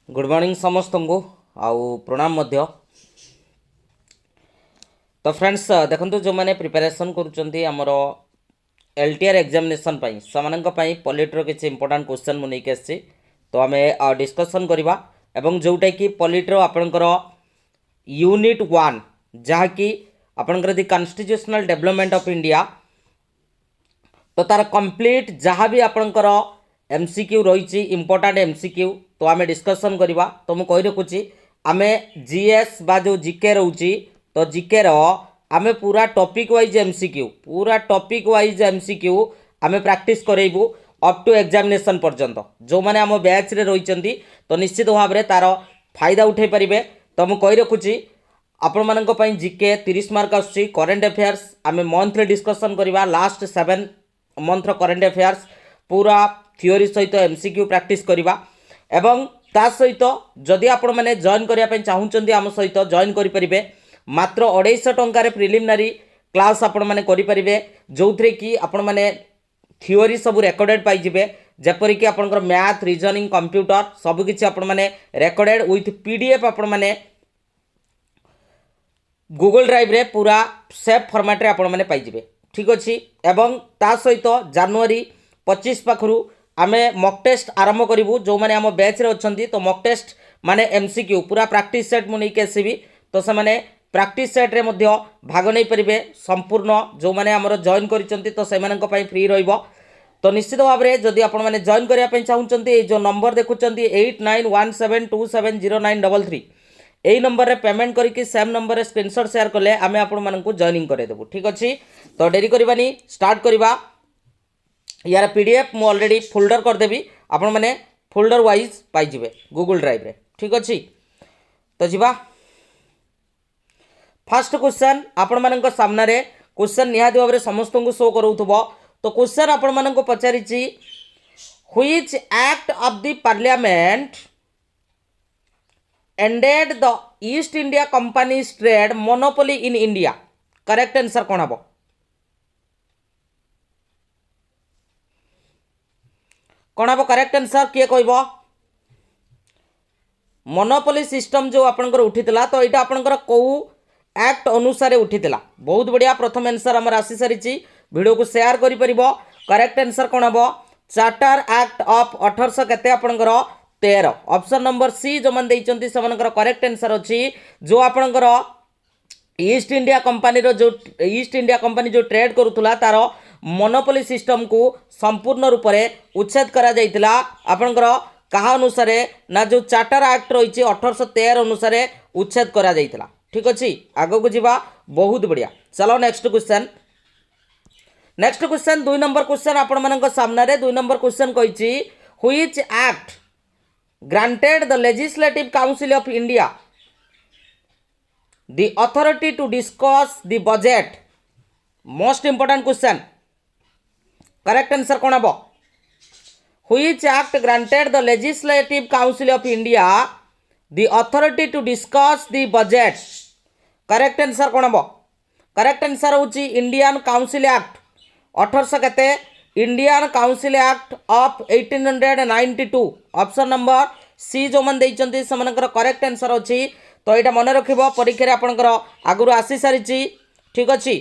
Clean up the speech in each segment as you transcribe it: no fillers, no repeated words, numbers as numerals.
Good morning समस्त को आउ प्रणाम मध्य। तो फ्रेंड्स देखो जो मैंने प्रिपरेशन करुँचर LTR एग्जामिनेशन से पॉलिटर किसी इंपोर्टेंट क्वेश्चन मुझे आसी तो आम डिस्कसन करवा एवं जोटा कि पॉलिटर आपणकर यूनिट 1 जहाँकि आपणकर दि कॉन्स्टिट्यूशनल डेवलपमेंट ऑफ इंडिया तो तार कंप्लीट जहाँ भी आपणकर MCQ रही इंपोर्टेंट MCQ तो आम डिस्कसन करवा। तो मुझे कही रखुची आम GS बा जो GK रोची तो GK आम पूरा टॉपिक वाइज MCQ आम प्रैक्टिस करेबू अप टू एग्जामिनेशन पर्यंत जो मैंने आम बैच रे रही तो निश्चित भाव में तार फायदा उठे पारे। तो मुझे कही रखुची आपण मानक GK 30 मार्क आसुची। करेंट अफेयर्स आम मंथली डिस्कसन करवा लास्ट 7 मंथर करेंट अफेयर्स पूरा थियोरी सहित MCQ प्रैक्टिस करवा एवं ता सहित जदि आपण मैंने जॉइन करने चाहूँगी आम सहित जॉइन करेंगे मात्र 250 टंकार प्रिलिमिनारी क्लास आपण मैंने करेंगे जो थे कि आपण मैंने थियोरी सब रेकर्डेड पाइबे जेपरिक आपंकर मैथ रीजनिंग कंप्यूटर सबकि आपण मैंने रेकर्डेड विथ PDF आपण मैंने गूगल ड्राइव रे पूरा सेफ फॉर्मेट रे आपण मैंने पाइबे। ठीक अच्छे एवं ता सहित जनवरी 25 पाखु आमे मॉक टेस्ट आरंभ करूँ जो मैंने आम बैच रे अच्छी तो मॉक टेस्ट माने MCQ पूरा प्रैक्टिस सेट मुझे आसबि तो से मैंने प्रैक्टिस सेट रे मध्य भाग नहीं पारे संपूर्ण जो मैंने आमर जॉइन करिसेंती तो से मानक पई फ्री रहिबो। तो निश्चित भाव में जदि आपण मैंने जॉइन करने चाहूँगी जो नंबर देखुं 8917270933 यही नंबर रे पेमेंट करके सेम नंबर रे स्क्रीनशॉट शेयर कले आमे आपण मानक जॉइनिंग करेदेबू। ठीक अच्छे तो डेरी करवानी स्टार्ट करवा। यार PDF मु ऑलरेडी फोल्डर करदेवी आपण मैंने फोल्डर वाइज पाइबे गूगल ड्राइव रे। ठीक अच्छे तो जीवा फर्स्ट क्वेश्चन आपण मानक सामने क्वेश्चन निहाती भाव में समस्त को शो करूथबो। तो क्वेश्चन आपण मानक पचारिछि which act of the parliament ended the east India company's trade monopoly in India. Correct answer कौन हम कौन हम करेक्ट आंसर किए कहब मोनोपोली सिस्टम जो आपनकर उठीला तो यहाँ आपनकर कौ एक्ट अनुसार उठीला। बहुत बढ़िया प्रथम आंसर आमर आसी सारी वीडियो को शेयर करि परिबो। करेक्ट आंसर कौन हम चार्टर एक्ट ऑफ 1800 केते आपनकर 13 ऑप्शन नंबर सी जो मन देइचंती सेमानकर करेक्ट आंसर अछि जो आपनकर ईस्ट इंडिया कंपनी जो ट्रेड करुला तार मोनोपोली सिस्टम को संपूर्ण रूप से उच्छेद करा जाइतिला आपनकर कहा अनुसार ना जो चार्टर एक्ट रही 1813 अनुसार उच्छेद करा जाइतिला। ठीक अच्छे आगो को जीवा बहुत बढ़िया। चलो नेक्स्ट क्वेश्चन 2 नंबर क्वेश्चन आपण मानक सामने 2 नंबर क्वेश्चन कहिछि which act granted the legislative council of India the authority to discuss the budget। Most important question correct answer कौन हम which act granted the legislative council of India the authority to discuss the budget। Correct answer कौन हम correct answer होची Indian council act 1800 केते Indian council act of 1892 option number C जो मन देइचंती समनकर correct answer होची। तो यहाँ मन रखिबो परीक्षा आपनकर आगुरु आसी सारी। ठीक अच्छे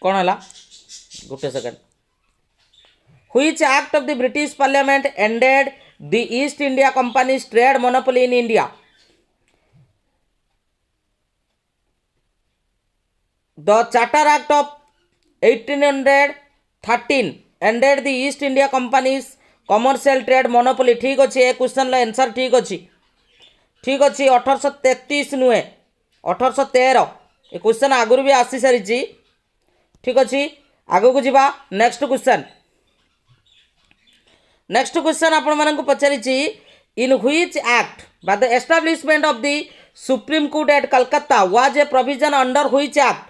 कौन है गोटे second which act of the British parliament ended the east India company's trade monopoly in India. The charter act of 1813 ended the east India companies commercial trade monopoly. ठीक अच्छे ए क्वेश्चन आंसर ठीक अच्छे 1833 नुहे 1813 ए क्वेश्चन आगुरी भी आसी सारी। ठीक अच्छे आगो को जीवा नेक्स्ट क्वेश्चन आपण मानक पचारिछि in which act by the establishment of the supreme court at Calcutta was a provision under which act.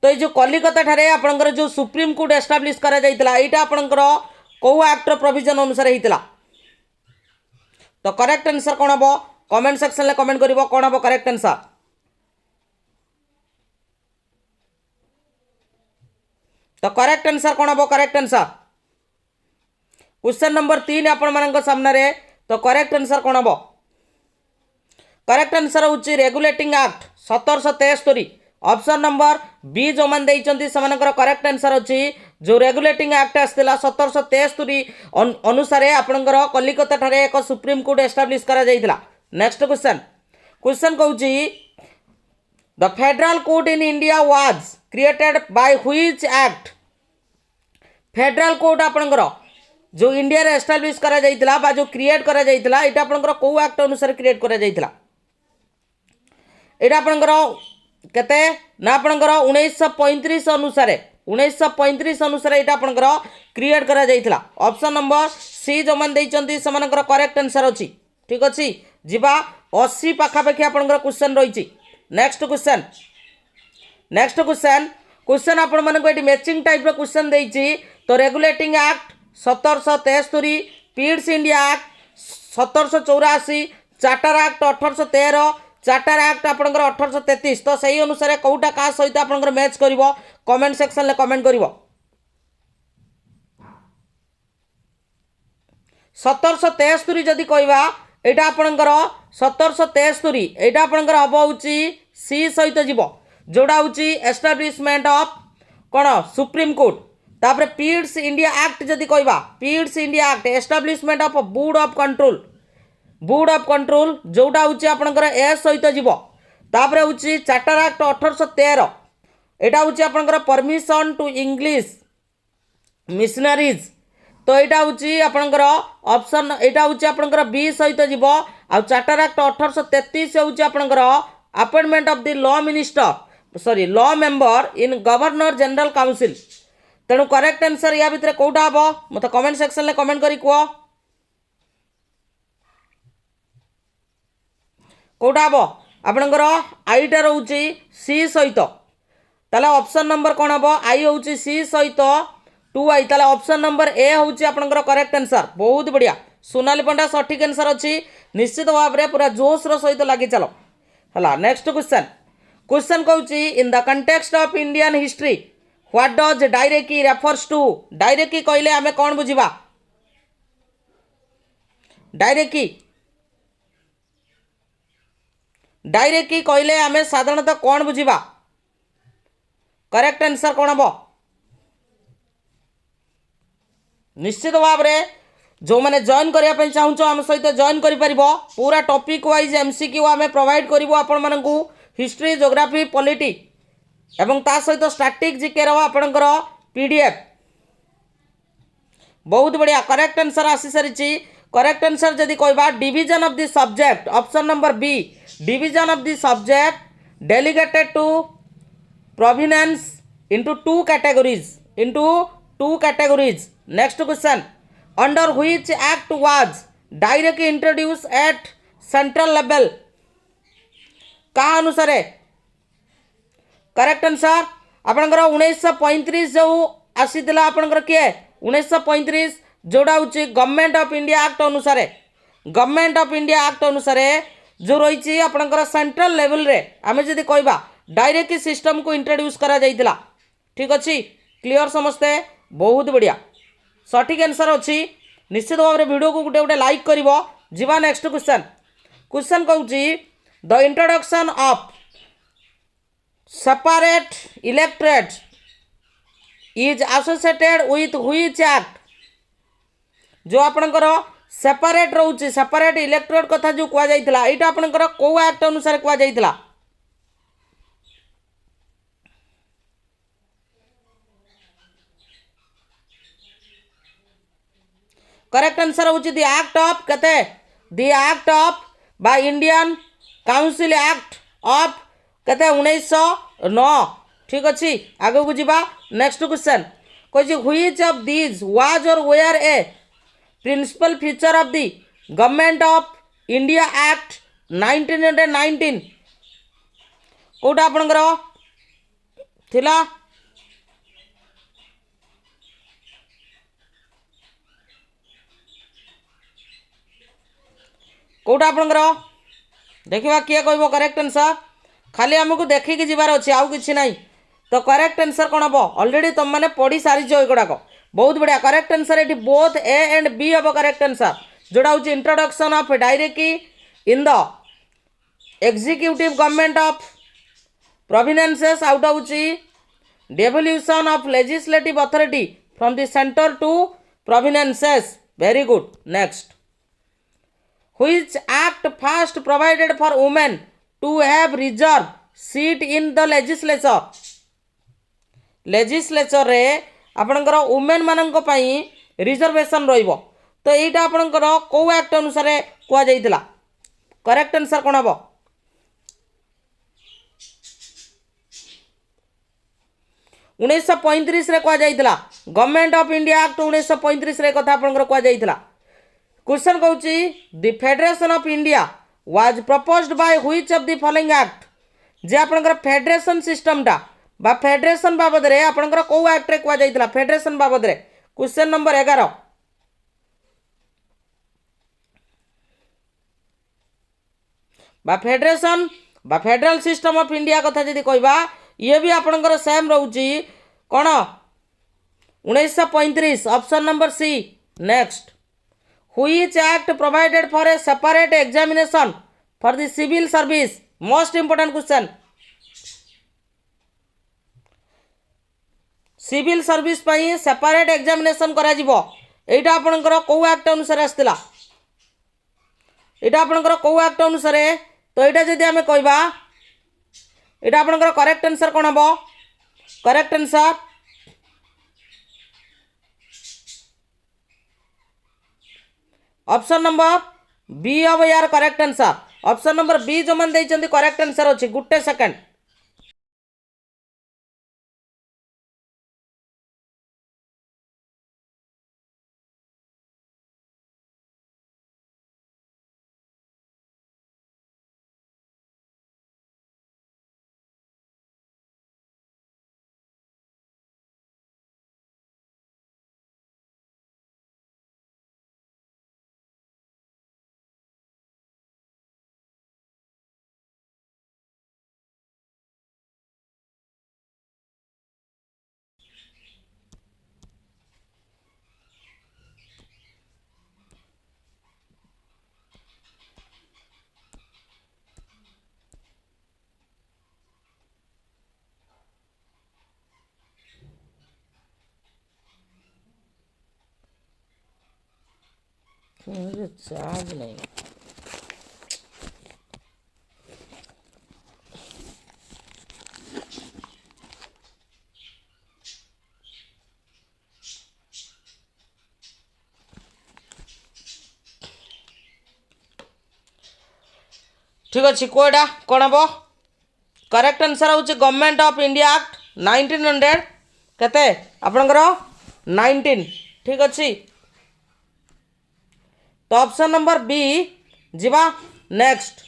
तो ये जो कलिकता ठारे आपनकर जो सुप्रीम कोर्ट एस्टाब्लिश करा जाइतला एटा आपनकर को एक्ट प्रोविजन अनुसार हितला। तो करेक्ट आंसर कौन हम कमेंट सेक्शन में कमेंट करिवो कौन हम करेक्ट आंसर तो करेक्ट आंसर कौन हम? करेक्ट आंसर क्वेश्चन नंबर 3 आपण मान सामने। तो करेक्ट आंसर कौन हम? करेक्ट आंसर हूँ regulating act 1773। Option number B जो मान से करेक्ट आंसर अच्छी जो रेगुलेटिंग एक्ट आसला 1773 अनुसार आपणकर कलिकता ठारे एक सुप्रीम कोर्ट एस्टाब्लिश करा जाइतिला। नेक्स्ट क्वेश्चन क्वेश्चन कहूँ the federal court in India was created by which act? Federal court आपणकर जो इंडिया रे एस्टाब्लिश करा जाइतिला बा जो क्रिएट करा जाइतिला एटा आपणकर को एक्ट अनुसार क्रिएट करा जाइतिला? एटा आपणकर केते ना आपणकर 1935 अनुसार 1935 अनुसार एटा आपणकर क्रिएट करा जाइतिला। ऑप्शन नंबर सी जो मान देइचंती समानकर करेक्ट आंसर अछि। ठीक अछि जिबा 80 पाखापाखि आपणकर क्वेश्चन रहिछि। नेक्स्ट क्वेश्चन क्वेश्चन आपण मानको एटी मैचिंग टाइप रो क्वेश्चन देइछि। तो regulating act 1773, पीड्स India act 1784, charter act 1813, charter act आपणकर 1833। तो सही अनुसार कोटा का सहित आपणकर मैच करिवो कमेंट सेक्शन ले कमेंट करिवो। 1773 जदि कहवा एटा आपणकर 1773 एटा आपणकर हब होची सी सहित जीव जोड़ा होची establishment of cone supreme court. तापर पीड्स इंडिया एक्ट जदि कहवा पीड्स India act establishment of board of control जोड़ा होची आपणकर एस सहित जीव। तापर होची चार्टर एक्ट 1813 एटा होची आपणकर परमिशन टू इंग्लिश मिशनरीज। तो यहाँ हूँ आपणकर ऑप्शन यहाँ हूँ आपणकर बी सहित जीव। आ चार्टर एक्ट 1833 हूँ आपणकर appointment of the law member in governor general council. तेणु करेक्ट आंसर या भितर कोटा हम मत कमेंट सेक्शन में कमेंट करी कह कोटा हम आपणकर आईटा रोचे सी सहित। ताले ऑप्शन नंबर कौन हम? आई हूँ सी सहित 2i। ताले ऑप्शन नंबर ए हूँ आपणकर करेक्ट आंसर। बहुत बढ़िया सोनाली पंडा सठिक आंसर अच्छी निश्चित भाव में पूरा जोश सहित लगी चलो है। नेक्स्ट क्वेश्चन कहूँ in the context of Indian history what does directly refers to? Directly कहले आमे कौन बुझिबा? डायरेक्टली कहले आमे साधारणतः कौन बुझिबा? करेक्ट आंसर कौन हम? निश्चित भाव में जो मैंने जॉइन करने चाहूँ आम सहित जॉइन कर पूरा टॉपिक वाइज एमसीक्यू आम प्रोवाइड करूँ आपण मानू हिस्ट्री ज्योग्राफी पॉलिटी एवं ता सहित स्टैटिक जीके आपणकर पीडीएफ। बहुत बढ़िया करेक्ट आंसर आसी सारी। करेक्ट आंसर जदि कहबा division of the subject option number B division of the subject delegated to provinces into two categories. Next question under which act was directly introduce at central level? का अनुसार correct answer आपणकर 1935 जो आसीला आपणकर किए 1935 जोड़ा हूँ गवर्नमेंट ऑफ इंडिया एक्ट अनुसार जो रही आपणकर सेंट्रल लेवल रे आमे जदि कहबा डायरेक्ट सिस्टम को इंट्रोड्यूस करा जाइतिला। ठीक अच्छी क्लियर समस्ते? बहुत बढ़िया सठिक आंसर अच्छी। निश्चित भाव में वीडियो को गोटे गोटे लाइक करिवो। जीवा नेक्स्ट क्वेश्चन कहूँ the introduction of separate electorate is associated with which act? जो आपणकर सेपरेट रोचे सेपरेट इलेक्टोरेट कथा जो कह जाइतिला एटा आपणकर को एक्ट अनुसार कह जाइतिला? करेक्ट आंसर हूँ दि एक्ट ऑफ केते दि एक्ट ऑफ बा इंडियन काउंसिल एक्ट ऑफ केते 1909। ठीक अच्छी आगे को जीवा नेक्स्ट क्वेश्चन कह which of these was or were a principal feature of the government of India act 1919? कोटा आपणकर थिला कोटा आपणकर देखा किए कह करेक्ट आंसर? खाली आमको देखिकी जीवार अच्छे आउ कि ना तो करेक्ट आंसर कौन हम ऑलरेडी तुम मैंने पढ़ी सारी एगुड़ाक बहुत बढ़िया करेक्ट आंसर ये बोथ ए एंड बी हम करेक्ट आंसर जोड़ा हूँ introduction of directly in the executive government of providences आउट हूँ devolution of legislative authority from the centre to providences very good next which act first provided for women to have reserve seat in the legislature रे आपणकर women मानक पई reservation रहिबो तो एटा आपणकर को एक्ट अनुसार कुआ जाइतिला करेक्ट आंसर कोन हबो 1935 रे कुआ जाइतिला गवर्नमेंट ऑफ इंडिया एक्ट 1935 रे कथा आपणकर कुआ जाइतिला क्वेश्चन कहूँ the federation of India was proposed by which of the following act जे आपणकर फेडरेशन सिस्टम टा बा फेडरेशन बाबद रे आपणकर को एक्ट रे कुआ जाइतिला फेडरेशन बाबद रे क्वेश्चन नंबर 11 बा फेडरेशन बा फेडरल सिस्टम ऑफ इंडिया कथा जदि कहबा ये भी आपणकर सेम रहउची कोन 1935 option number C next Which act provided for a separate examination for the civil service? Most important question. Civil service pi separate examination करा जिवो एटा आपनकर को एक्ट अनुसार आस्तिला एटा आपनकर को एक्ट अनुसार तो एटा जदि हमें कहबा एटा आपनकर करेक्ट आंसर कोन हबो correct answer option number B हम यार correct answer option number B जो मन देइचंदी करेक्ट आंसर अछि गुट्टे सेकंड मुझे चार्ज नहीं ठीक अच्छे कोईटा कौन हम करेक्ट आंसर हूँ गवर्नमेंट ऑफ इंडिया एक्ट 1900 केते आपणकर 19 ठीक अच्छे तो ऑप्शन नंबर बी जीवा नेक्स्ट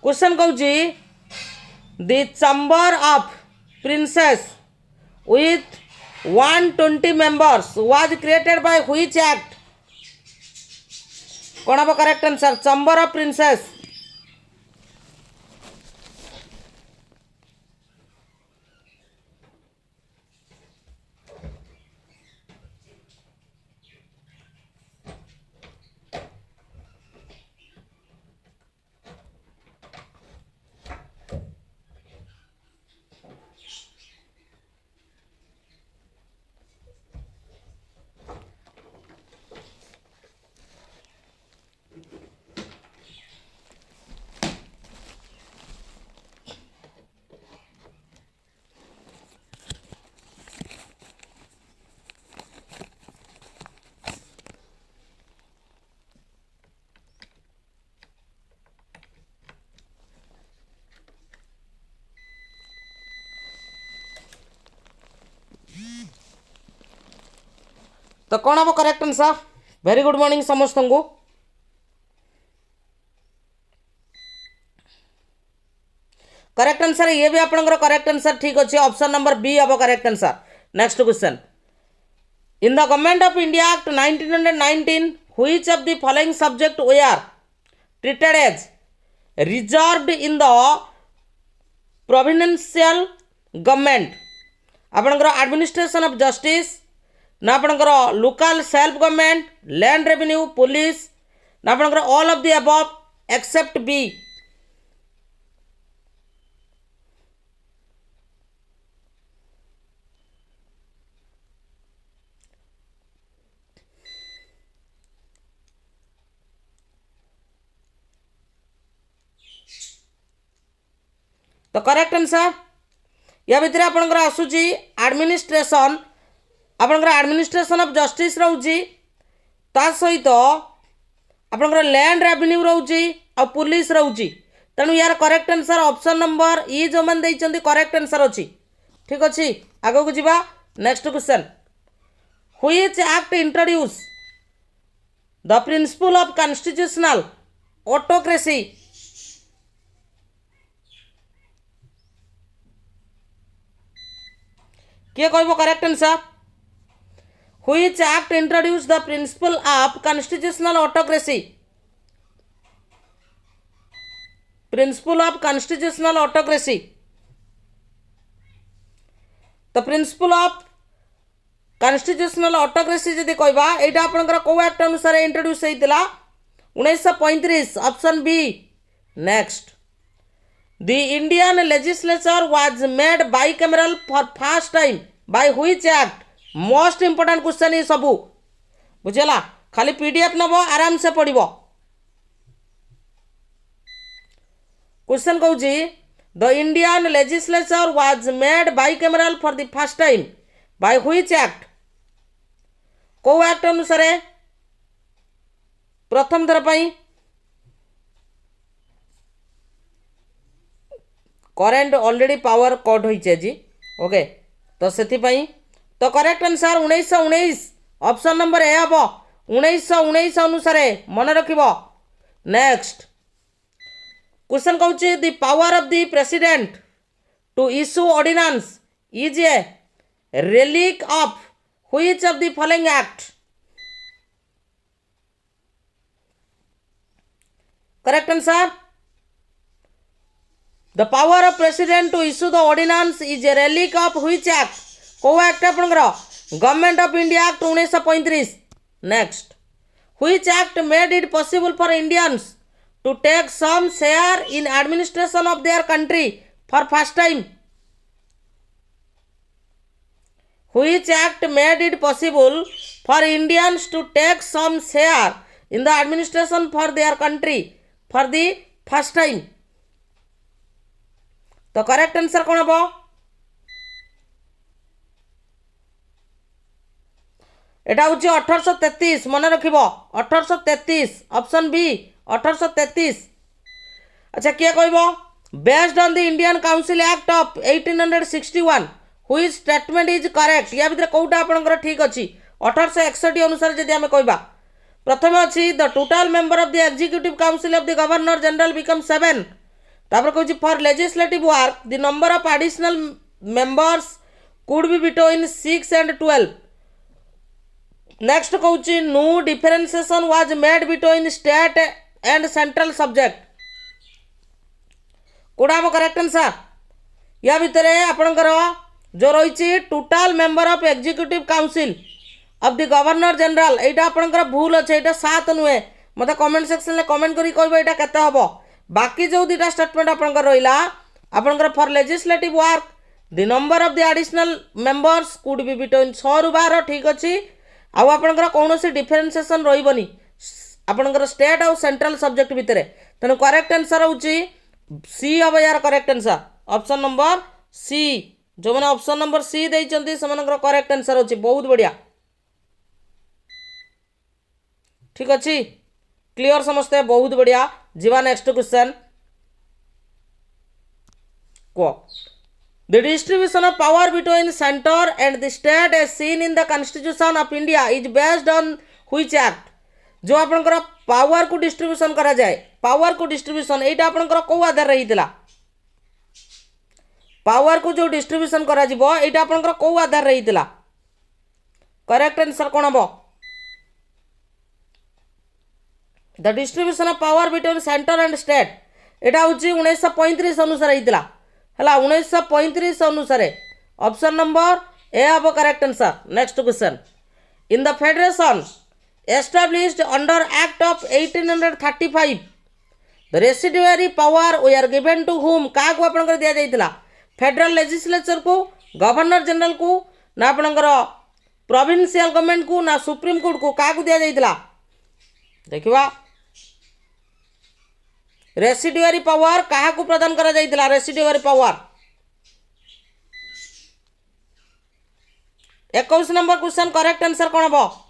क्वेश्चन कहूँ the chamber of princess with 120 members was created by which act कौन हम correct answer chamber of princess तो कौन हम correct answer very good morning समस्त को करेक्ट आंसर ये भी आपनकर करेक्ट आंसर ठीक अच्छे ऑप्शन नंबर बी हम correct answer next question in the government of India act 1919 which of the following subject way are treated as reserved in the प्रोविडेंशियल government आपणकर administration of justice ना आपणकर local self government land revenue police ना आपणकर all of the above accept B तो correct answer या भितर आपणकर आसुची एडमिनिस्ट्रेशन आपणकर एडमिनिस्ट्रेशन ऑफ जस्टिस रहउची ता सहित आपणकर लैंड रेवेन्यू रहउची आ पुलिस रहउची तेणु यार करेक्ट आंसर ऑप्शन नंबर ई जो मन देइचंदी करेक्ट आंसर अछि ठीक अछि आगो को जीवा next question which act introduce the principle of constitutional autocracy किए कहबो correct answer which act introduce the principle of constitutional autocracy principle of constitutional autocracy तो प्रिंसिपल ऑफ कॉन्स्टिट्यूशनल ऑटोक्रेसी जदि कहबा एटा आपनकर को एक्ट अनुसार इंट्रोड्यूस हेतिला 1935 option B next The Indian legislature was made bicameral for first time by which act? Most important question is सबू बुझेला खाली पीडीएफ नब आराम से पढ़िबो क्वेश्चन कहूँ the Indian legislature was made bicameral for the first time by which act? को act अनुसार प्रथम थर पई करेंट ऑलरेडी पावर कट होइछे जी ओके तो सेति पई तो correct answer 1919 option number A हबो 1919 अनुसार मन रखिबो नेक्स्ट क्वेश्चन कहूची the power of the president to issue ordinance is a relic of which of the following act correct answer The power of president to issue the ordinance is a relic of which act? को act आपनकर government of India act 1935 next which act made it possible for Indians to take some share in administration of their country for first time? Which act made it possible for Indians to take some share in the administration for their country for the first time? तो correct answer कौन हम एटा हूँ 1833 मन रख 1833 option B 1833 अच्छा किए कह based on the Indian council act of 1861 which statement is correct या भितर कौटा आपनकर ठीक अच्छी 1861 अनुसार जदि आम कहबा प्रथम अच्छी the total member of the executive council of the governor general become 7 तापर कहूँ for legislative work the number of additional members could be between 6 and 12 next कहूँ no differentiation was made between state and central subject कोड़ा हम correct answer या भितर आपणकर जो रही total member of executive council of the governor general यहाँ आपणकर भूल अच्छे यहाँ 7 नुहे मत कमेंट सेक्शन में कमेंट करी कहबो एटा केते हबो बाकी जो दुटा स्टेटमेंट आपणकर रहिला आपणकर for legislative work the number of the additional members could be between 6 ରୁ 12 ठीक अच्छी आउ आपणकर कौनसी डिफरेंशिएशन रहिबनी आपणकर स्टेट और सेंट्रल सब्जेक्ट भितर तेणु करेक्ट आंसर होची सी हम यार correct answer option number C जो मैंने ऑप्शन नंबर सी देइचंती सेमानकर करेक्ट आंसर होची बहुत बढ़िया ठीक अच्छी क्लियर समझते बहुत बढ़िया जीवा नेक्स्ट क्वेश्चन को the distribution of power between centre and the state as seen in the constitution of India is based on which act जो आपनकर पावर को डिस्ट्रीब्यूशन करा जाए पावर को डिस्ट्रीब्यूशन एटा आपनकर को आधार रहितला पावर को जो डिस्ट्रीब्यूशन करा जिवो एटा आपनकर को आधार रहितला करेक्ट आंसर कोन हबो the distribution of power between centre and state एटा हूँ 1935 अनुसार होता है 1935 अनुसार ऑप्शन नंबर ए हम correct answer. Next question in the federation established under Act of 1835 the residuary power were given to whom क्या को आपनकर दिया जाइतिला फेडरल लेजिस्लेचर को गवर्नर जनरल को ना आपनकर प्रोविंशियल गवर्नमेंट को ना सुप्रीम कोर्ट को क्या को दिया जाइतिला देखिबा रेसिडुअरी पावर कहा को प्रदान करा जाइतिला residuary power 21 number question correct answer कौन हम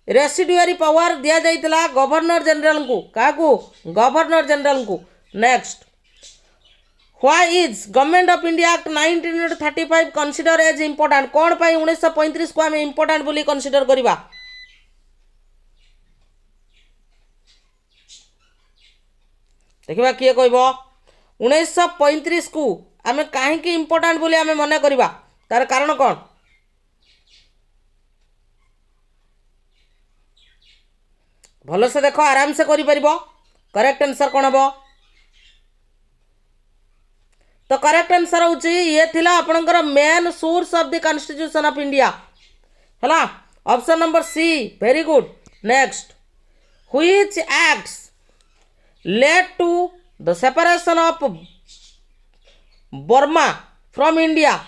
रेसिडुअरी पावर दिया जाइतिला गवर्नर जनरल को क्या को गवर्नर जनरल को। Next why is government of India act 1935 consider as important कौन पाई 1935 को हमें इंपोर्टेंट बोली कंसीडर करिबा देखिबा किए कहबो 1935 को आमे काहे कि इंपोर्टेंट बोली आमे मने करिबा तार कारण कौन भल से देख आराम से करि परिबो करेक्ट आंसर कौन हम तो करेक्ट आंसर हूँ ये थिला आपनकर main source of the constitution of India है option number C very good. Next which acts led to the separation of Burma from India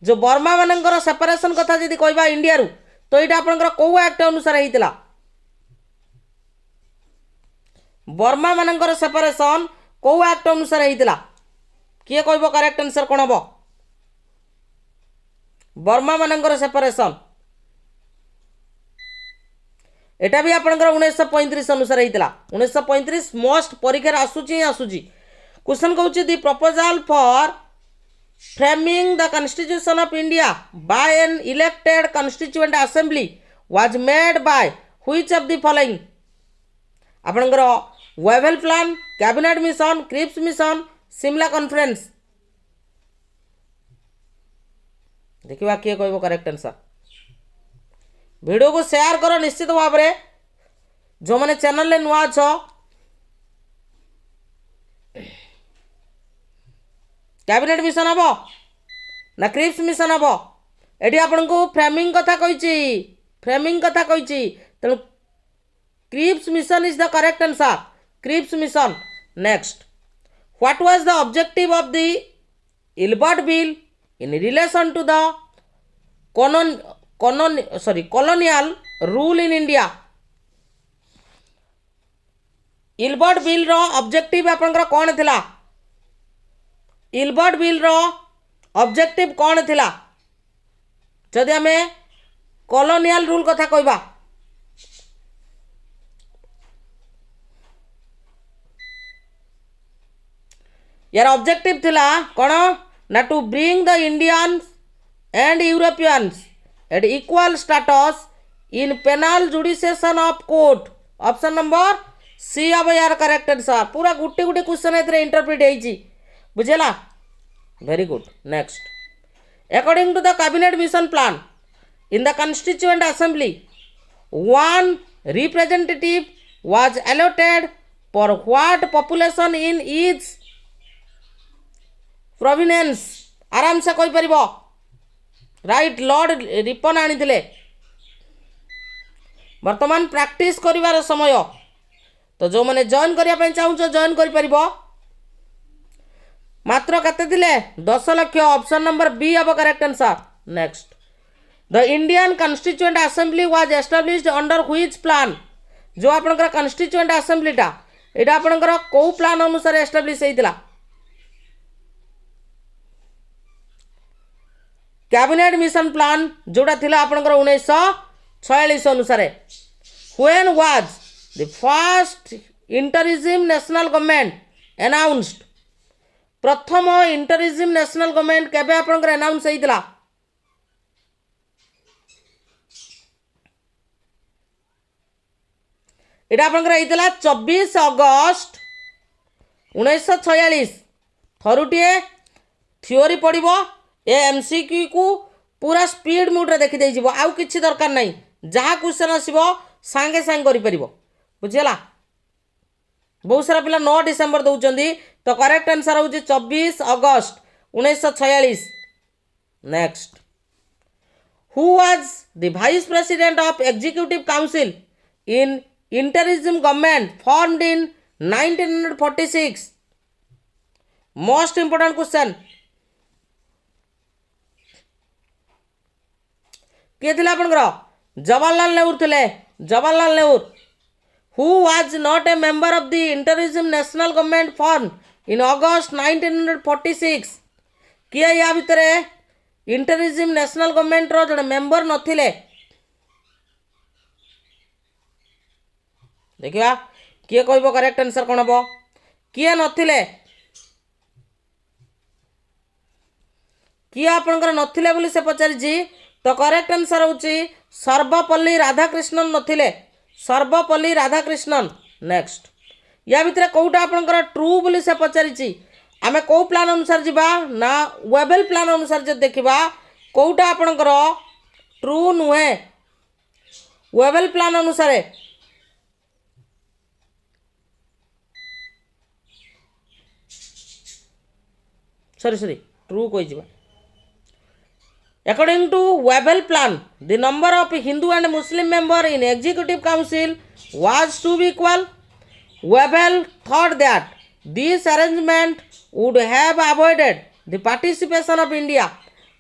जो बर्मा मानकर सेपरेशन कथा जदि कहबा इंडिया रु तो ये आपनकर कौ एक्ट अनुसार होता बर्मा मानकर सेपरेशन कौ एक्ट अनुसार होता किए कहब करेक्ट आंसर कौन हम बर्मा मानकर सेपरेशन एटा भी आपनकर 1935 अनुसार होता 1935 मोस्ट परीक्षा आसूची आसूची क्वेश्चन कहूँ the proposal for framing the constitution of India by an elected constituent assembly was made by which of the following आपनकर Wavell plan cabinet mission Cripps mission Simla conference देखिबा किए कहबो करेक्ट आंसर वीडियो को share करो निश्चित भाव में जो मैंने चैनल ले नुआ छ कैबिनेट मिशन हम ना क्रिप्स मिशन हम एटी आपन को फ्रेमिंग कथा कही तेणु Cripps mission is the correct answer Cripps mission. Next what was the objective of the Ilbert bill in relation to the colonial rule in India Ilbert bill रो objective आपनकर कौन थिला इलबर्ट बिल रो objective कौन थिला जदि हमें colonial rule कथा कहबा यार ऑब्जेक्टिव थिला कौन ना to bring the Indians and Europeans at equal status in penal jurisdiction of court option number C अब यार करेक्ट आंसर पूरा गुटे गुटे क्वेश्चन एथरे इंटरप्रेट होईची बुझेला very good. Next according to the cabinet mission plan in the constituent assembly one representative was allotted for what population in each provinces आराम से कहि परिबो right Lord Ripon आनी वर्तमान प्रैक्टिस करिवार समय तो जो मैंने जॉइन करने चाहूँ जॉइन कर मात्र केते थिले 10 लाख ऑप्शन नंबर बी अब correct answer. Next the Indian constituent assembly was established under which plan जो आपनकर कॉन्स्टिट्यूएंट असेंबलीटा एटा आपनकर को प्लान अनुसार एस्टाब्लिश होइतिला कैबिनेट मिशन प्लान जोड़ा थिला आपनकर 1946 अनुसार when was the first interim national government announced प्रथम इंटरिज्म नेशनल गवर्नमेंट केबे आपनकर अनाउंस होइतिला एटा आपनकर होइतिला 24 अगस्त 1946 थरुटिए थ्योरी पढ़िबो ए एमसीक्यू को पूरा स्पीड मोड रे देखि देई जिवो आउ किछि दरकार नाही जहा क्वेश्चन आसीबो सांगे सांग करि परिबो बुझियला बहुत सारा पिला 9 डिसेम्बर दौरान तो करेक्ट आंसर हूँ 24 अगस्त 1946। Next, who was the vice president of executive council in interim government formed in 1946? Most important question. किए थे आपनकर? जवाहरलाल नेहरू थे। Jawaharlal Nehru who was not a member of the interim national government formed in August 1946? किए या भितर interim national government रो जड़े member नथिले? देखिया किए कहबो करेक्ट आंसर कोन हबो? किए नथिले? किए आपनकर नथिले बोली से पचारिजी तो करेक्ट आंसर होची सर्वपल्ली राधाकृष्णन नथिले। सर्वपल्ली राधाकृष्णन। नेक्स्ट, या भितर कौटा आपनकर ट्रू बोली से पचारिची आमे को प्लान अनुसार जीवा ना वेबल प्लान अनुसार जे देखिबा कौटा आपनकर ट्रू नुहे वेबल प्लान अनुसार सॉरी ट्रू कोई जीवा। According to Webel plan, the number of Hindu and Muslim members in Executive Council was to be equal. Webel thought that this arrangement would have avoided the participation of India.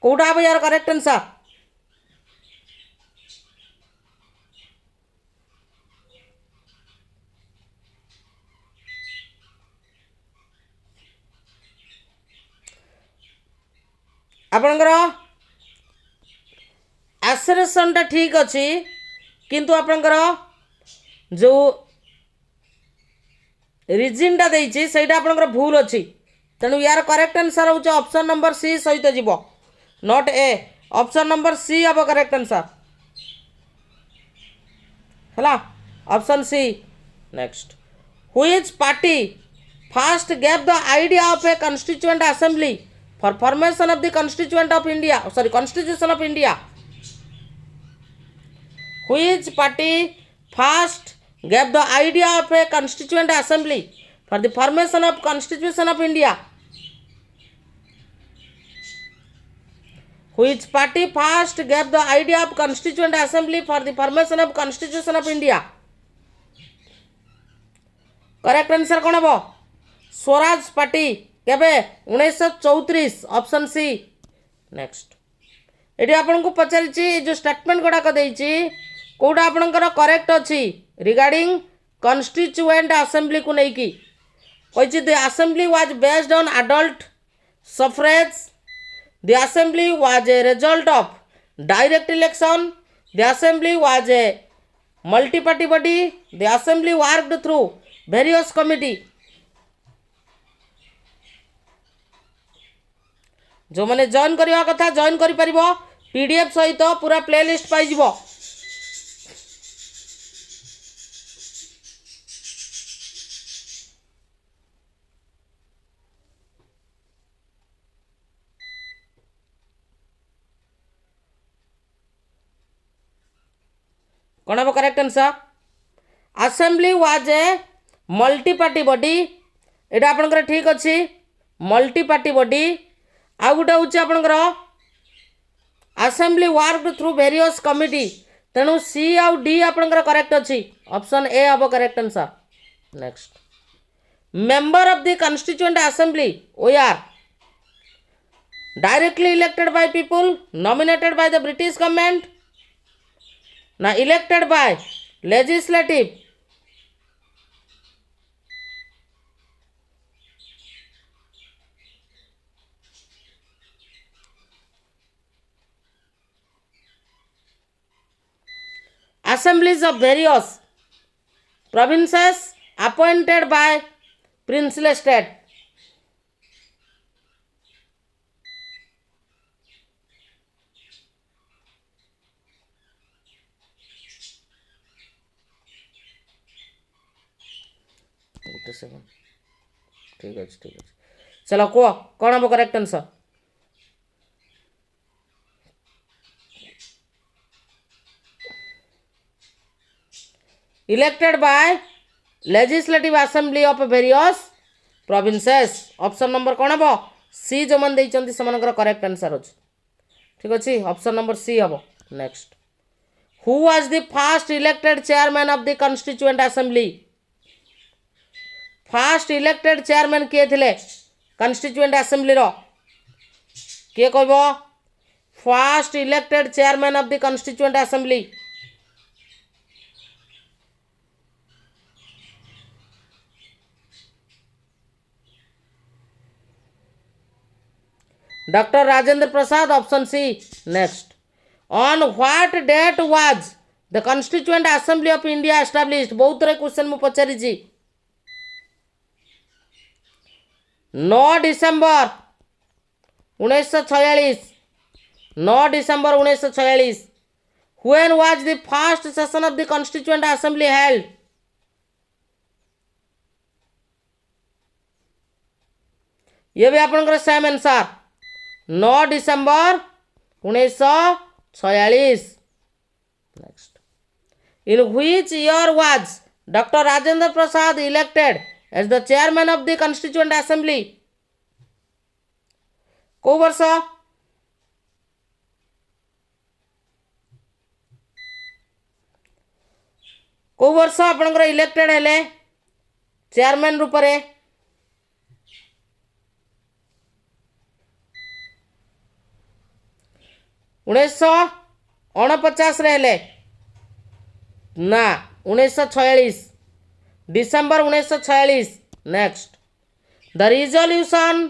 Kouta have your correct answer? आपनकर आसरेसन टा ठीक अच्छी किंतु आपनकर जो resin टा देइछि सेटा आपनकर भूल अच्छी तेणु यार करेक्ट आंसर होउछ ऑप्शन नंबर सी सहित जीवो not a option number C अब करेक्ट आंसर हला option C. Next, which party first gave the idea of a constituent assembly for formation of the constituent of India constitution of India? Which party first gave the idea of a constituent assembly for the formation of Constitution of India? Which party first gave the idea of constituent assembly for the formation of Constitution of India? Correct answer कौन हम? Swaraj party केबे 1934 option C. Next, ये आपन को पचारिछि जो statement गुड़ाक देइछि कौटा आपनकर correct अच्छी regarding constituent assembly को लेकिन कही the assembly was based on adult suffrage the assembly was a result of direct election the assembly was a multi party body the assembly worked through various committee. जो मैंने join करवा कथा join करि परिबो PDF सहित पूरा playlist पाई जिवो। कौन हम correct answer? Assembly was a multi party body एटा आपनकर ठीक अच्छी मल्टी पार्टी बॉडी आ गोटे हूँ आपनकर assembly work through various committee तेणु सी आउ डी आपनकर करेक्ट अच्छी ऑप्शन ए हम correct answer. Next, member of the constituent assembly were directly elected by people nominated by the British government ना elected by legislative? assemblies of various provinces appointed by princely state. ठीक है चलो कह कौन हम correct answer? Elected by legislative assembly of various provinces option number कौन हम सी जो मैंने देइचंती सेमानकर करेक्ट आंसर अछि ठीक अछि ऑप्शन नंबर सी हम next who was the first elected chairman of the constituent assembly first elected chairman किए थिले कॉन्स्टिट्यूएंट असेंबली रो किए कहबो first elected chairman of the constituent assembly doctor Rajendra Prasad option C next on what date was the constituent assembly of India established बहुत तरह question मु पचारि 9 December 1946 9 December 1946 when was the first session of the constituent assembly held ये भी आपनकर same answer 9 December 1946 next in which year was doctor Rajendra Prasad elected as the chairman of the constituent assembly को वर्ष को वर्ष आपनकर इलेक्टेड हेले चेयरमैन रूप रे 1949 रे हेले ना 1946 December 1946 next the resolution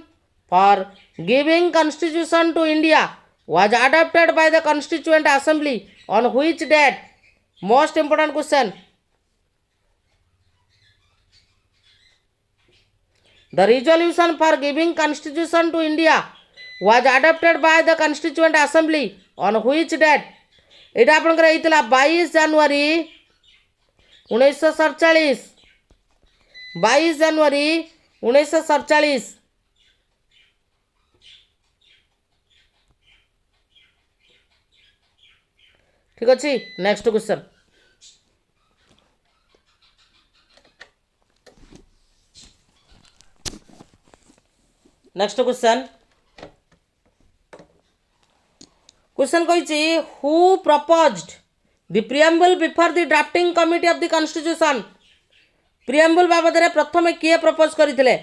for giving constitution to India was adopted by the constituent assembly on which date most important question the resolution for giving constitution to India was adopted by the constituent assembly on which date एटा आपनकर हेतिला 22 जनवरी 1947 22 जनवरी 1947 ठीक अछि next question question कहिछि who proposed the preamble before the drafting committee of the constitution preamble बाबद रे प्रथम किए propose करथिले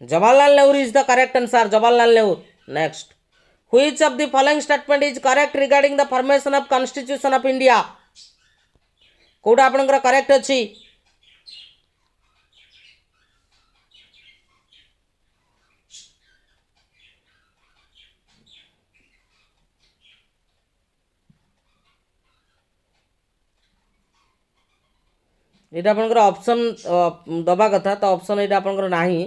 Jawaharlal Nehru is the correct answer Jawaharlal Nehru next which of the following statement is correct regarding the formation of constitution of India कोडा आपनकर correct अछि यहाँ आपंकर ऑप्शन दबा कथा तो ऑप्शन यहाँ आपंकर नाही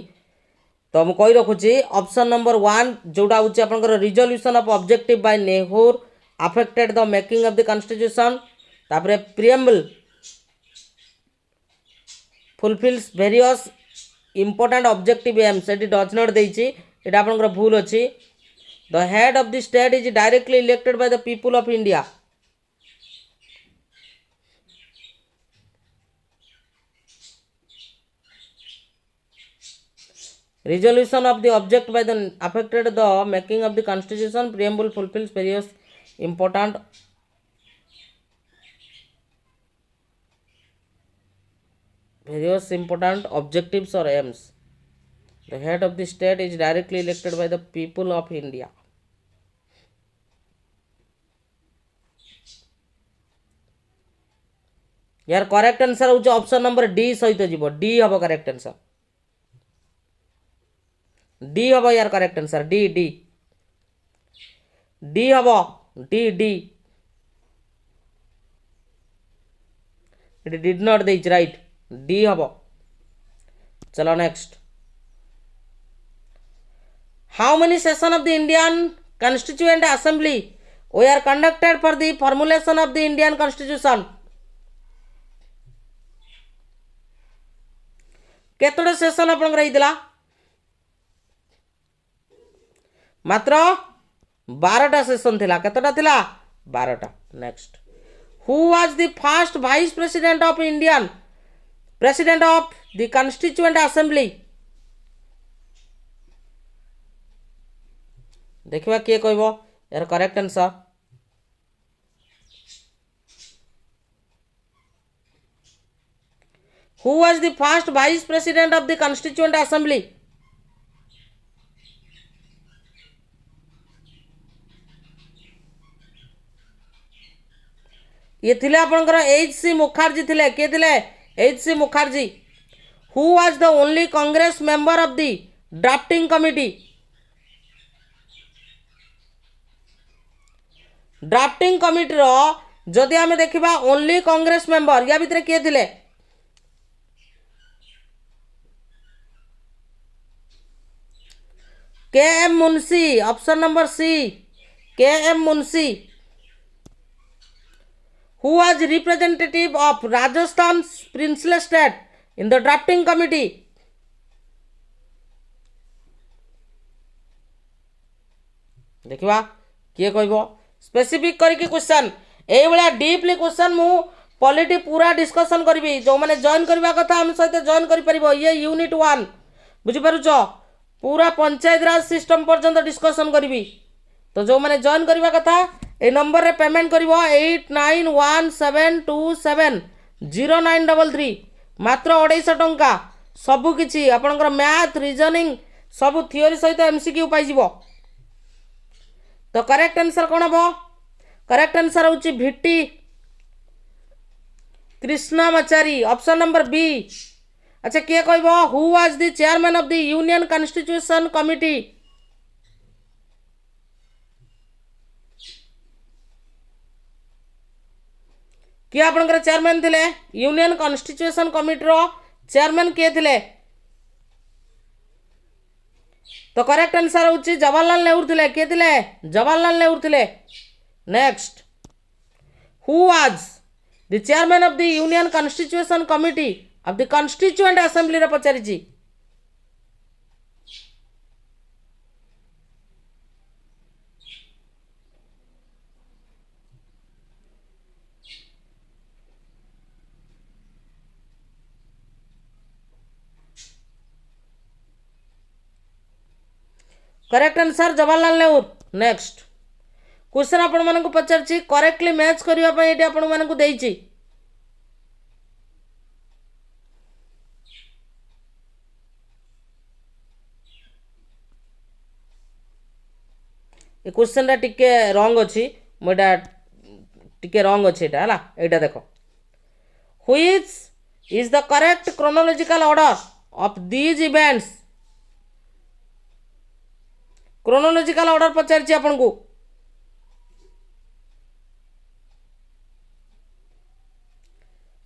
तो मुझे कही रखुची ऑप्शन नंबर 1 जोटा हूँ आपंकर resolution of objective by Nehru affected the making of the constitution तापरे preamble fulfils various important objective aims एटी डज नॉट देइची एटा आपनकर भूल अछि the head of the state is directly elected by the people of India resolution of the object by the affected the making of the constitution preamble fulfills various important objectives or aims. The head of the state is directly elected by the people of India. यार correct answer होउछ option number D सहित जीवो D हबो correct answer D हबो यार correct answer D D D हबो D D it did not देइच right D हबो चलो next how many session of the Indian constituent assembly were conducted for the formulation of the Indian constitution केतोटा session आपन रहितला मात्र 12टा session थिला केतोटा थिला 12टा। Next, who was the first vice president of Indian president of the constituent assembly? देखिबा किए कहबो यार correct answer. Who was the first vice president of the constituent assembly? ये थिले आपनकर H.C. मुखर्जी थिले। के थिले? H.C. Mukherjee. Who was the only Congress member of the drafting committee? Drafting committee रो जदि आमे देखिबा ओनली कांग्रेस मेंबर या भितरे के थिले? K M Munshi, option number C, K M Munshi. Who was representative of Rajasthan princely state in the drafting committee? देखिबा किए कहबो स्पेसिफिक करके क्वेश्चन ए बळा डीपली क्वेश्चन मु पॉलिटी पूरा डिस्कशन करबी। जो माने जॉइन करबा कथा हम सहित जॉइन करि परिबो। ये यूनिट 1 बुझि पारुछो पूरा पंचायत राज सिस्टम पर्यंत डिस्कशन करबी। तो जो माने जॉइन करबा कथा ए नंबर रे पेमेंट करिवो 8917270933 मात्र 250 टंका। सबु किछि आपनकर मैथ रीजनिंग सबु थियोरी सहित एमसीक्यू पाइ जिवो। तो करेक्ट आंसर कोन हबो? करेक्ट आंसर होछि भिटी कृष्णमाचारी, ऑप्शन नंबर बी। अच्छा किए कहबो who was the chairman of the union constitution committee? किए आपनकर चेयरमैन थिले यूनियन कॉन्स्टिट्यूशन कमिटी रो चेयरमैन किए थिले? तो करेक्ट आंसर होछि जवाहरलाल नेहरू थिले। किए थिले? जवाहरलाल नेहरू थिले। Next, who was the chairman of the union constitution committee of the constituent assembly रे पचारिछि? Correct answer Jawaharlal Nehru. Next question आपण मानक पचारछि करेक्टली मैच करिया पय एटी आपण मानक देइछि। ए क्वेश्चन रा टिके रॉन्ग अछि मोडा टिके रॉन्ग अछि एटा हला। एटा देखो which is the correct chronological order of these events? Chronological order पचारछि आपन को।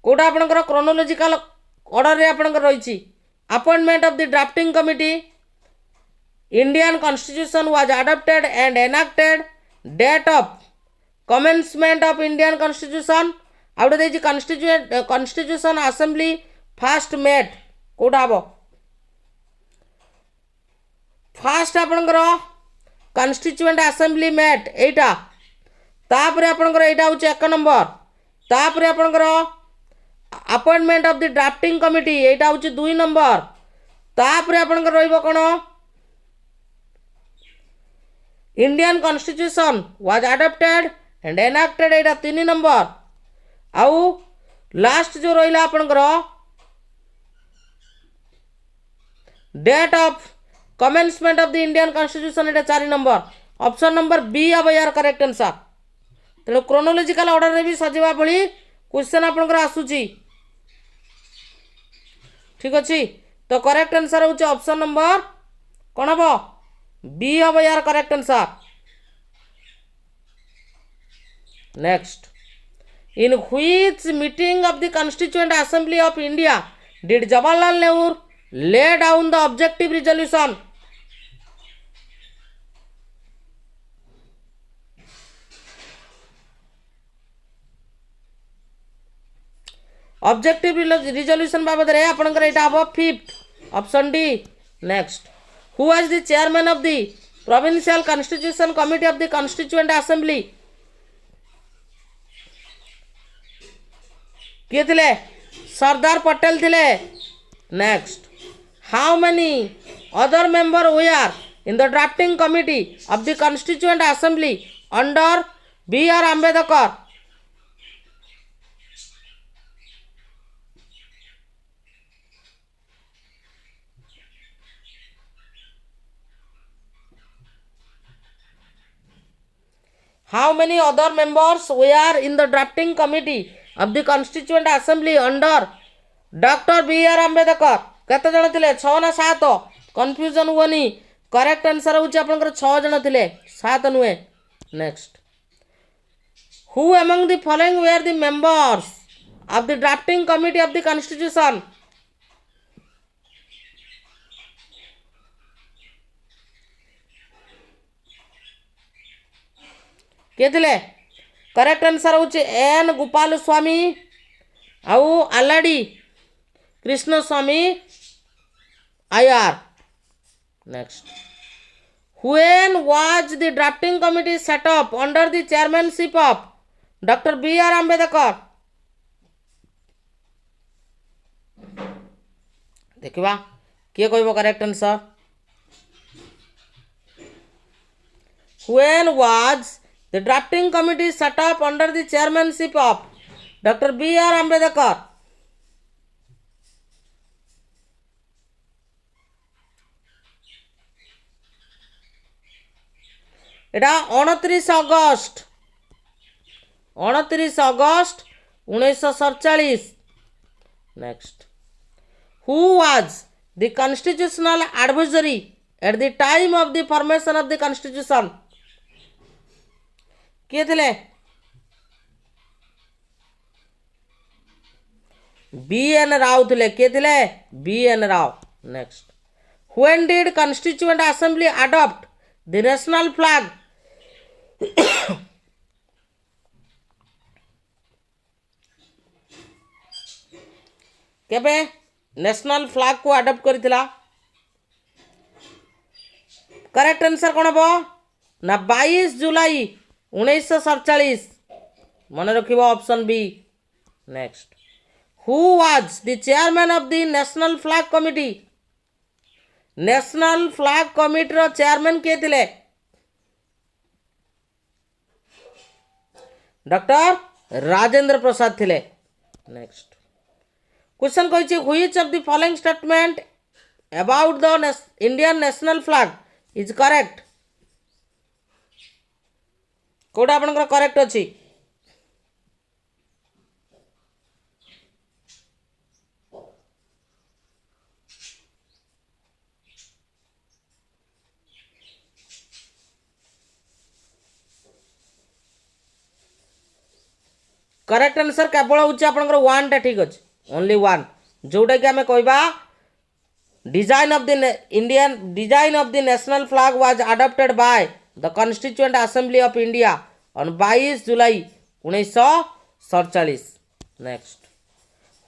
कोडा आपनकर क्रोनोलॉजिकल ऑर्डर रे आपनकर रहिछि appointment of the drafting committee, Indian constitution was adopted and enacted, date of commencement of Indian constitution, आउट देछि कॉन्स्टिट्यूशन असेंबली फर्स्ट मेट। कोडा हबो? फास्ट आपनकर कॉन्स्टिट्यूएंट असेंबली मेट एटा, तापरे आपनकर एटा होछि 1 नंबर, तापरे आपनकर appointment of the drafting committee एटा होछि 2 नंबर, तापरे आपनकर रहिबो कोन Indian constitution was adopted and enacted एटा 3 नंबर, आउ लास्ट जो रहिला आपनकर date of commencement of the Indian constitution एटा 4 नंबर। ऑप्शन नंबर बी अब यार करेक्ट आंसर। तेणु क्रोनोलॉजिकल ऑर्डर रे भी सजेवा भली क्वेश्चन आपनकर आसुची। ठीक अछि, तो करेक्ट आंसर होछि ऑप्शन नंबर कोन हबो? बी अब यार correct answer. Next, in which meeting of the constituent assembly of India did Jawaharlal Nehru lay down the objective resolution? Objective resolution बाबद रे आपनकर एटा हबो 5th, option D. Next, who was the chairman of the provincial constitution committee of the constituent assembly? किए थिले सरदार पटेल थिले। Next how many other member we are in the drafting committee of the constituent assembly under B R Ambedkar. How many other members were in the drafting committee of the Constituent Assembly under Dr. B.R. Ambedkar? केते जण थिले 6 ना 7? Confusion हुवनी। Correct answer होची आपनकर 6 जण थिले, 7 नुए। Next who among the following were the members of the drafting committee of the Constitution? किए थिले? करेक्ट आंसर होची एन गोपाल स्वामी आउ Alladi Krishnaswami Iyer. Next when was the drafting committee set up under the chairmanship of Dr. B.R. Ambedkar? देखिबा किए कहबो correct answer. when was the drafting committee set up under the chairmanship of Dr. B.R. Ambedkar? Etah 29 August 1947। Next who was the constitutional advisory at the time of the formation of the constitution? किए थिले? B N Rao थिले। किए थिले? B N Rao. Next when did constituent assembly adopt the national flag? केबे national flag को adopt करथिला? Correct answer कोन हबो ना 22 जुलाई 1947। मन रखिबो option B. Next who was the chairman of the national flag committee? National flag committee रो चेयरमैन किए थिले? डॉक्टर राजेंद्र प्रसाद थिले। नेक्स्ट क्वेश्चन कहिछि which of the following statement about the Indian national flag is correct? कोडा आपनकर correct अछि? Correct answer केवल होची आपनकर 1 टा ठीक अछि, ओनली 1 जोटा कि हमें कहबा design of the national flag was adopted by the constituent assembly of India on 22 जुलाई 1947। Next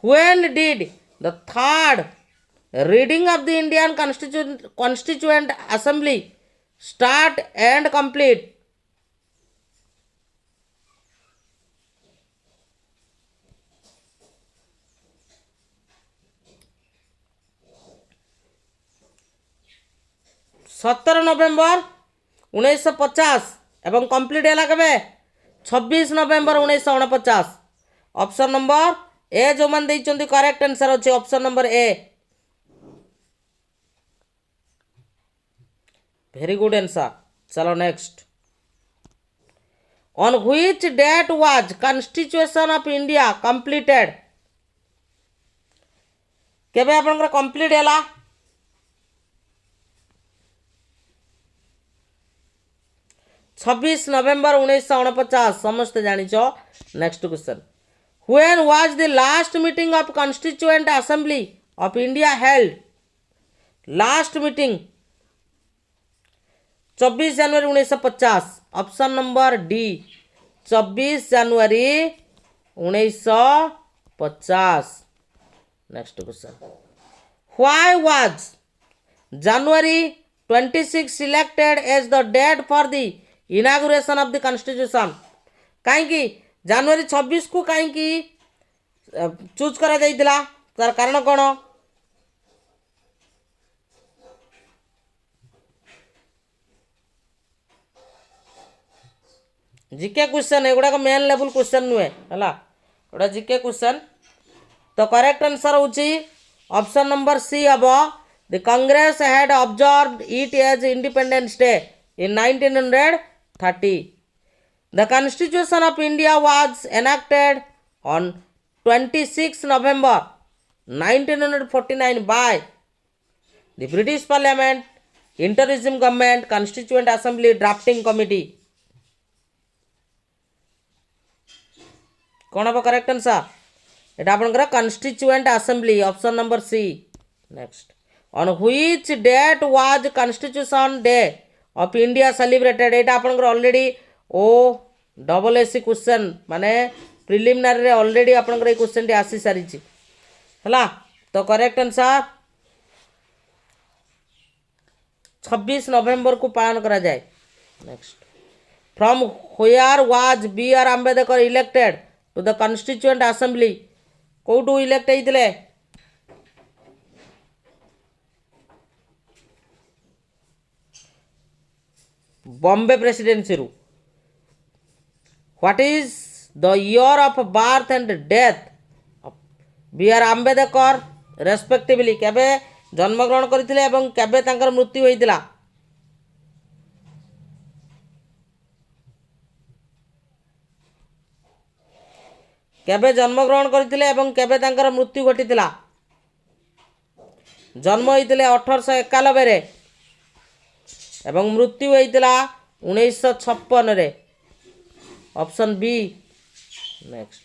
when did the third reading of the Indian constituent assembly start and complete? सतर नवेम्बर 1950 एवं कंप्लीट है केबे 26 नवेम्बर 1949। ऑप्शन नंबर ए जो मान देइचंती correct answer अछि option number A. Very good answer. चलो next on which date was constitution of India completed? केबे आपनकर कंप्लीट हैला? 26 नवेम्बर 1949 समस्त जानिछ। Next question when was the last meeting of constituent assembly of India held? Last meeting 24 जनवरी 1950। Option number D 24 जनवरी 1950। Next question why was January 26 selected as the date for the inauguration of the constitution? कहीं जनवरी 26 को कहीं choose କରାଯାଇଥିଲା ତାର କାରଣ କ'ଣ? GK question एगुड़ाक मेन लेवल क्वेश्चन नुहे है गोटा जिके क्वेश्चन। तो करेक्ट आंसर होची ऑप्शन नंबर सी हम the Congress had observed it as independence day in 1930। The constitution of India was enacted on 26 November 1949 by the British parliament, interim government, constituent assembly, drafting committee. कौन हम correct answer? এটা আপনার constituent assembly option number C. Next, on which date was constitution day of India celebrated? এটা আপনার already ও double AC question মানে preliminary already আপনার এই क्वेश्चनটি আসি সারিছি হলা। তো करेक्ट आंसर 26 नवंबर को पालन करा जाए। Next, from where was B R Ambedkar elected to the constituent assembly? कौटू इलेक्ट होते? बॉम्बे प्रेसिडेंसी रु। What is the year of birth and death B R Ambedkar respectively? केबे जन्मग्रहण करथिले एवं केबे तांकर मृत्यु होइतिला? केबे जन्मग्रहण करथिले एवं केबे तांकर मृत्यु घटितिला? जन्म होइतिले 1891 रे एवं मृत्यु होइतिला 1956 रे। Option B. Next,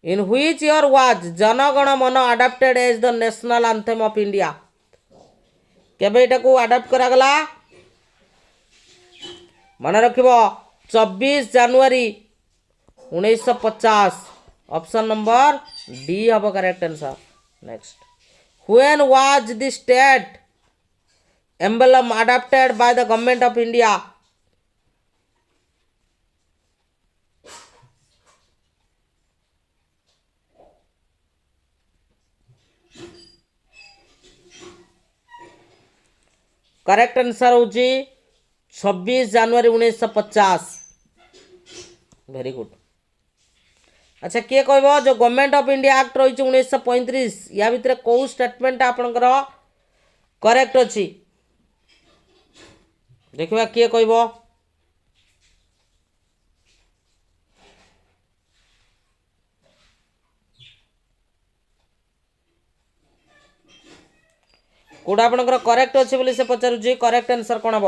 in which year was Jana Gana Mana adopted as the national anthem of India? केबे एटा को अडॉप्ट करा गला? मन रखिबो 24 जनवरी 1950। ऑप्शन नंबर डी हम correct answer. Next, when was the state emblem adopted by the government of India? Correct answer होची 26 जनवरी 1950। Very good. अच्छा, किए कह जो गवर्नमेंट ऑफ इंडिया एक्ट रही 1935 या भितर कौ स्टेटमेंट आपणकर करेक्ट अच्छी? देखा किए कह कौटा आपणकर करेक्ट अच्छे बोली से पचारुची। करेक्ट आंसर कौन हम?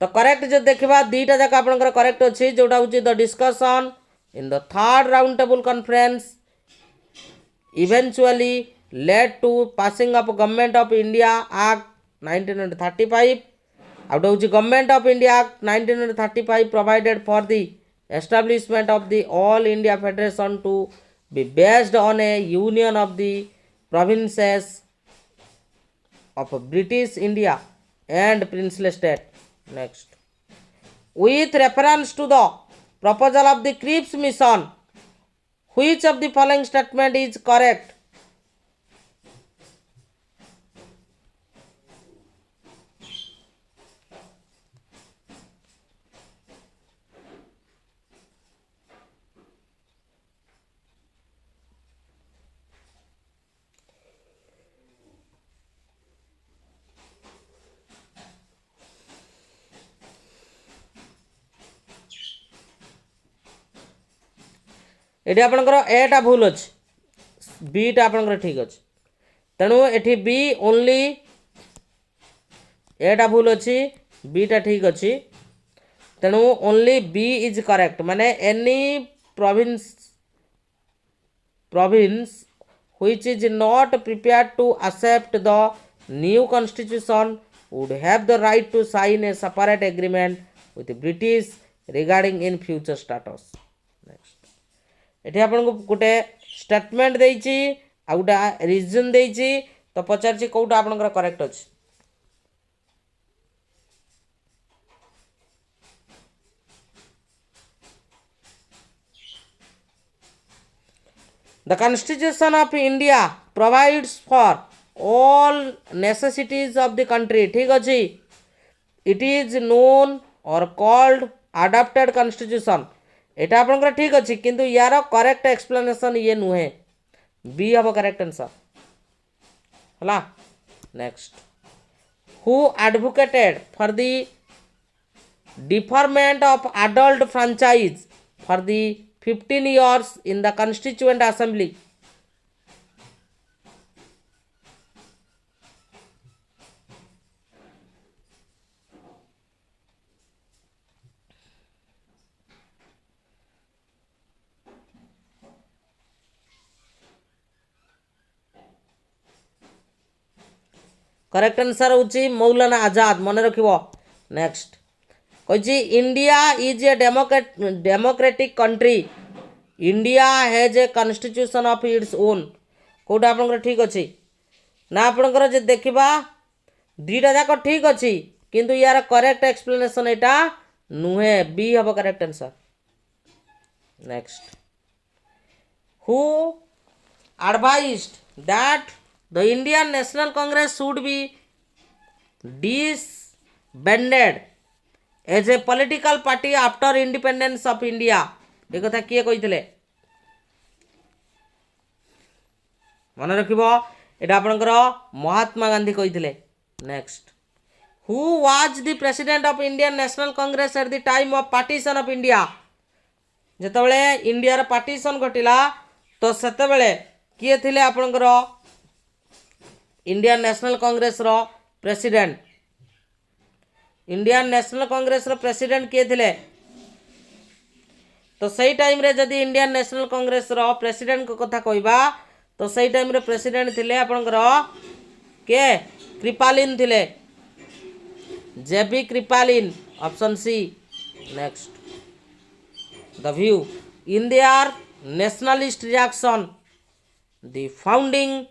तो करेक्ट जो देखा दुईटा जाक आपंकर करेक्ट अच्छी जोटा हूँ the discussion in the third round table conference eventually led to passing of government of India act 1935। आउट हूँ government of India act 1935 provided for the establishment of the all India federation to be based on a union of the provinces of British India and princely state. Next, with reference to the proposal of the Cripps mission, which of the following statement is correct? ये आपंकर एटा भूल अच्छे, beta आपंकर ठीक अच्छे, तेणु ये B only एटा भूल अच्छी, बीटा ठीक अच्छी, तेणु ओनली बी इज करेक्ट। माने any province which is not prepared to accept the new constitution would have the right to sign a separate agreement with the British regarding in future status. Next, ये आपको गोटे statement देइछि आ गोटे reason देइछि, तो पचारछि कोउटा आपनकर correct अछि। The constitution of India provides for all necessities of the country. ठीक अच्छे, it is known और कॉल्ड अडॉप्टेड कॉन्स्टिट्यूशन। एटा आपनकर ठीक अच्छे, किंतु यार करेक्ट एक्सप्लेनेशन ये नुहे, बी हम करेक्ट आंसर हला। Next, who advocated for the deferment of adult franchise for the 15 years in the Constituent Assembly? Correct answer होची मौलाना आजाद, मन रखिबो। नेक्स्ट कही India is a democratic country, India has a constitution of its own. कौटा आपनकर ठीक अच्छे ना? आपनकर जे देखिबा दुईटा जाक ठीक अच्छी, किंतु यार करेक्ट एक्सप्लेनेशन एटा नुहे, बी हम correct answer. Next, who advised that the Indian National Congress should be disbanded as a political party after independence of India? ये कथा किए कही मन रखिबो, एटा आपनकर महात्मा गांधी कही। Next, who was the president of Indian National Congress at the time of partition of India? जेतबेले India partition घटिला तो सेतबेले किए थिले आपनकर इंडियन नेशनल कांग्रेस रो प्रेसिडेंट? इंडियन नेशनल कांग्रेस रो प्रेसिडेंट किए थिले? तो सही टाइम रे जदि इंडियन नेशनल कांग्रेस रो प्रेसिडेंट को कथा कहबा तो सही टाइम रे प्रेसिडेंट थिले आपनकर के कृपालिन थिले, J B Kripalani, option C. Next, the view in their nationalist reaction the founding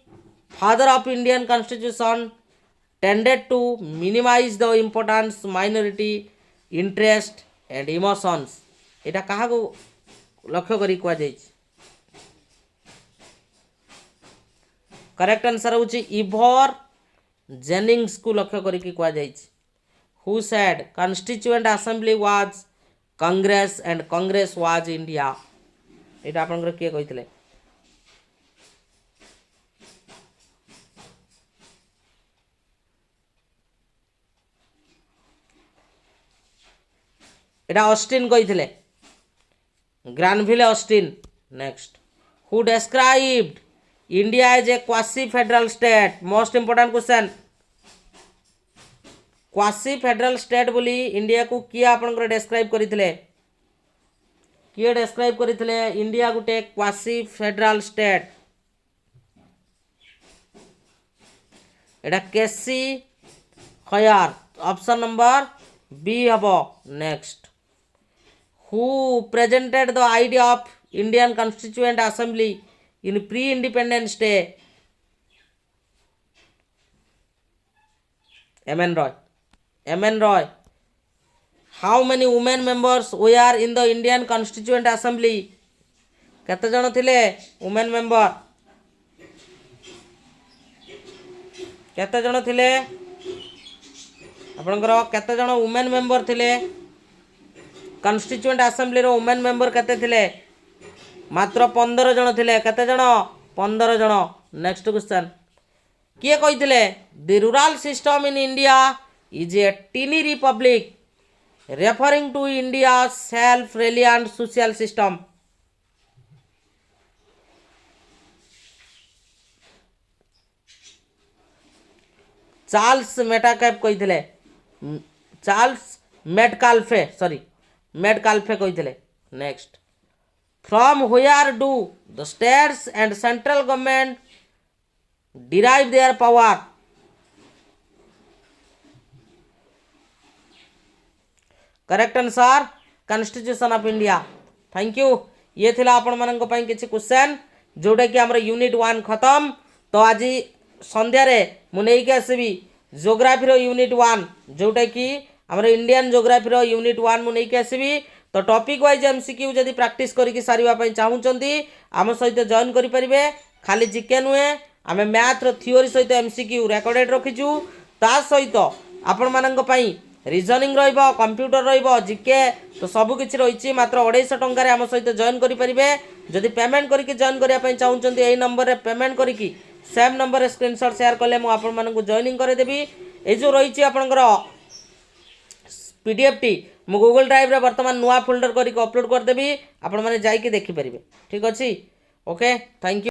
father of Indian constitution tended to minimize the importance minority interest and emotions। एटा कहा को लक्ष्य करी कुआ जाय? करेक्ट आंसर होची इभर जेनिंग्स को लक्ष्य करी की कुआ जाय। Who said Constituent assembly was Congress and Congress was India? एटा आपनकर के कहितले? एटा ऑस्टिन कही, Granville Austin. Next, who described India as a quasi federal state? Most important question, quasi federal state बोली इंडिया को किए आपनकर डेस्क्राइब करिथिले? किए डेस्क्राइब करिथिले इंडिया गुटे क्वासी फेडरल स्टेट? एटा केसी खयार, ऑप्शन नंबर बी हबो। Next, who presented the idea of Indian Constituent Assembly in pre-independence day? M.N. Roy. M.N. Roy. How many women members were in the Indian Constituent Assembly? केते जण थिले women member? केते जण थिले आपनकर? केते जण वुमेन मेंबर थिले कॉन्स्टिट्यूएंट असेंबली रो? वुमेन मेंबर केते थिले? मात्र 15 जण थिले। केते जण? 15 जण। नेक्स्ट क्वेश्चन, किए कहिथिले the rural system in India is a tiny republic referring to India self reliant social system? Charles Metcalfe कहिथिले, चार्ल्स मेटकाल्फे, सॉरी मेटकाल्फे कहिथिले। Next, from where do the states and central government derive their power? Correct answer constitution of India. Thank you. ये थिला आपण मानन को पई किछि question जोटा कि हमर यूनिट 1 खत्म। तो आज संध्या रे मु नै के आसीबी ज्योग्राफी रो यूनिट 1 जोटा कि हमर इंडियन ज्योग्राफी रो यूनिट 1 मु नै के आसीबी। तो तो टॉपिक वाइज एमसीक्यू जदि प्रैक्टिस करके सारिबा चाहूँगी आम सहित जॉइन करेंगे। खाली जीके नुहे आम मैथ थियोरी सहित एमसीक्यू रेकर्डेड रखीचु ता सहित आपण मानक पई रीजनिंग रहिबो कंप्यूटर रहिबो जीके तो सब किछि रहिछि मात्र 250 टंका रे आम सहित जॉइन करेंगे। जदि पेमेंट करके जॉइन करने चाहूँगी यही नंबर रे पेमेंट करके सेम नंबर रे स्क्रीनशॉट शेयर कले मु आपण मानक जॉइनिंग करदेवी। ए जो रही आपणकर पीडीएफ टी मु गूगल ड्राइव रे वर्तमान नुआ फोल्डर करके अपलोड करदेवी आपण माने जाइके देखि परिबे। ठीक अछि ओके थैंक यू।